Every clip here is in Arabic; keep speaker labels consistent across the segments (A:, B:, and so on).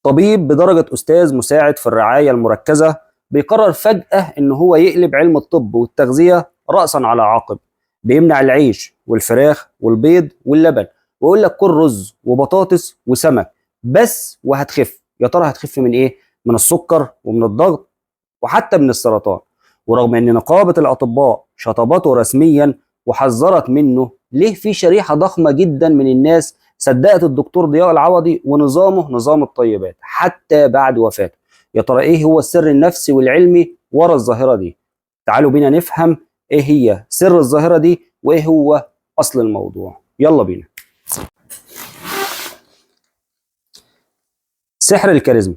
A: طبيب بدرجة أستاذ مساعد في الرعاية المركزة بيقرر فجأة إن هو يقلب علم الطب والتغذية رأسا على عقب، بيمنع العيش والفراخ والبيض واللبن ويقول لك كل رز وبطاطس وسمك بس وهتخف. يا ترى هتخف من إيه؟ من السكر ومن الضغط وحتى من السرطان. ورغم ان نقابة الاطباء شطبته رسميا وحذرت منه، ليه في شريحة ضخمة جدا من الناس صدقت الدكتور ضياء العوضي ونظامه نظام الطيبات حتى بعد وفاته؟ يا ترى ايه هو السر النفسي والعلمي ورا الظاهرة دي؟ تعالوا بينا نفهم ايه هي سر الظاهرة دي وايه هو اصل الموضوع. يلا بينا. سحر الكاريزما.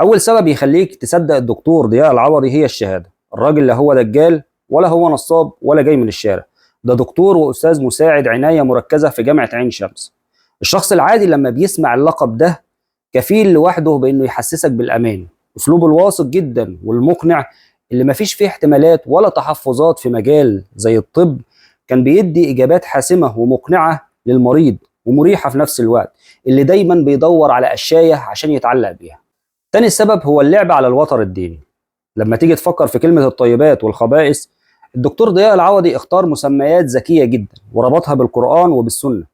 A: أول سبب يخليك تصدق الدكتور ضياء العوضي هي الشهادة. الراجل لا هو دجال ولا هو نصاب ولا جاي من الشارع، ده دكتور وأستاذ مساعد عناية مركزة في جامعة عين شمس. الشخص العادي لما بيسمع اللقب ده كفيل لوحده بإنه يحسسك بالأمان. أسلوبه الواثق جدا والمقنع اللي مفيش فيه احتمالات ولا تحفظات في مجال زي الطب، كان بيدي إجابات حاسمة ومقنعة للمريض ومريحة في نفس الوقت، اللي دايما بيدور على قشاية عشان يتعلق بيها. تاني سبب هو اللعب على الوتر الديني. لما تيجي تفكر في كلمة الطيبات والخبائث، الدكتور ضياء العوضي اختار مسميات ذكية جدا وربطها بالقرآن وبالسنة.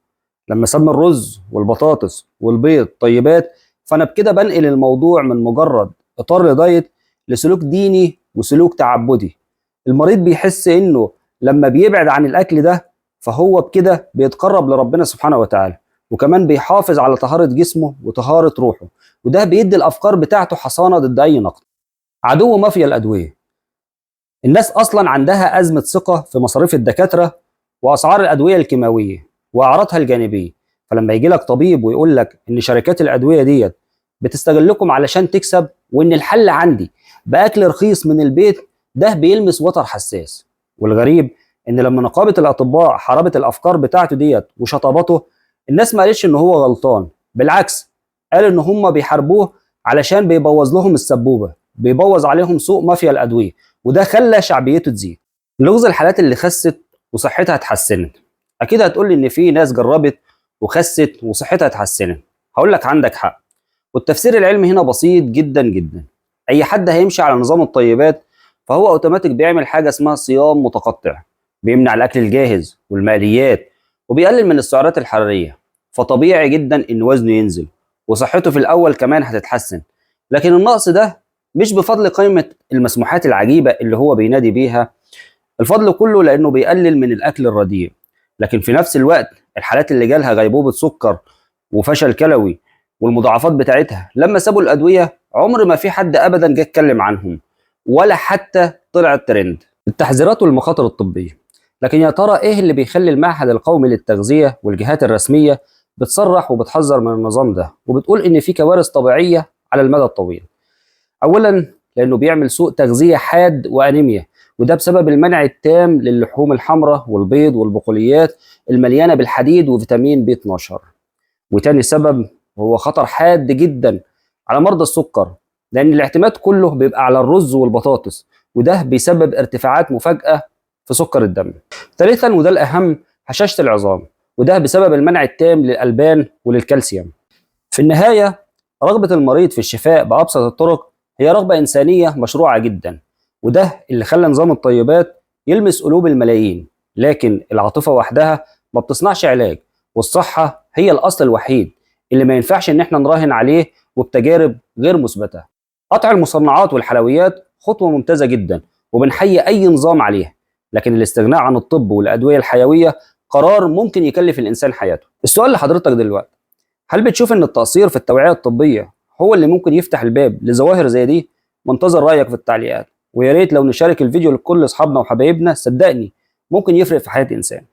A: لما سمى الرز والبطاطس والبيض طيبات، فأنا بكده بنقل الموضوع من مجرد إطار لدايت لسلوك ديني وسلوك تعبدي. المريض بيحس إنه لما بيبعد عن الأكل ده فهو بكده بيتقرب لربنا سبحانه وتعالى، وكمان بيحافظ على طهارة جسمه وطهارة روحه، وده بيدي الافكار بتاعته حصانه ضد اي نقد. عدو مافيا الادويه. الناس اصلا عندها ازمه ثقه في مصاريف الدكاتره واسعار الادويه الكيماويه واعراضها الجانبيه، فلما يجي لك طبيب ويقول لك ان شركات الادويه ديت بتستغلكم علشان تكسب وان الحل عندي باكل رخيص من البيت، ده بيلمس وتر حساس. والغريب ان لما نقابه الاطباء حاربت الافكار بتاعته ديت وشطبته، الناس ما قالتش ان هو غلطان، بالعكس قال ان هم بيحاربوه علشان بيبوظ لهم السبوبه، بيبوظ عليهم سوق مافيا الادويه، وده خلى شعبيته تزيد. لغز الحالات اللي خست وصحتها اتحسنت. اكيد هتقول لي ان في ناس جربت وخست وصحتها اتحسنت. هقول لك عندك حق، والتفسير العلمي هنا بسيط جدا جدا. اي حد هيمشي على نظام الطيبات فهو اوتوماتيك بيعمل حاجه اسمها صيام متقطع، بيمنع الاكل الجاهز والمقليات وبيقلل من السعرات الحراريه، فطبيعي جدا ان وزنه ينزل وصحته في الاول كمان هتتحسن. لكن النقص ده مش بفضل قائمه المسموحات العجيبه اللي هو بينادي بيها، الفضل كله لانه بيقلل من الاكل الرديء. لكن في نفس الوقت الحالات اللي جالها غيبوبه سكر وفشل كلوي والمضاعفات بتاعتها لما سابوا الادويه، عمر ما في حد ابدا جه اتكلم عنهم ولا حتى طلع الترند. التحذيرات والمخاطر الطبيه. لكن يا ترى ايه اللي بيخلي المعهد القومي للتغذيه والجهات الرسميه بتصرح وبتحذر من النظام ده وبتقول ان في كوارث طبيعيه على المدى الطويل؟ اولا لانه بيعمل سوء تغذيه حاد وانيميا، وده بسبب المنع التام للحوم الحمراء والبيض والبقوليات المليانه بالحديد وفيتامين بي 12. وتاني سبب هو خطر حاد جدا على مرضى السكر، لان الاعتماد كله بيبقى على الرز والبطاطس، وده بيسبب ارتفاعات مفاجئه في سكر الدم. ثالثا وده الاهم، هشاشه العظام، وده بسبب المنع التام للالبان وللكالسيوم. في النهايه رغبه المريض في الشفاء بابسط الطرق هي رغبه انسانيه مشروعه جدا، وده اللي خلى نظام الطيبات يلمس قلوب الملايين. لكن العاطفه وحدها ما بتصنعش علاج، والصحه هي الاصل الوحيد اللي ما ينفعش ان احنا نراهن عليه وبتجارب غير مثبته. قطع المصنعات والحلويات خطوه ممتازه جدا وبنحيي اي نظام عليها، لكن الاستغناء عن الطب والادويه الحيويه قرار ممكن يكلف الانسان حياته. السؤال لحضرتك دلوقتي، هل بتشوف ان التقصير في التوعيه الطبيه هو اللي ممكن يفتح الباب لظواهر زي دي؟ منتظر رايك في التعليقات، ويا ريت لو نشارك الفيديو لكل اصحابنا وحبايبنا، صدقني ممكن يفرق في حياه انسان.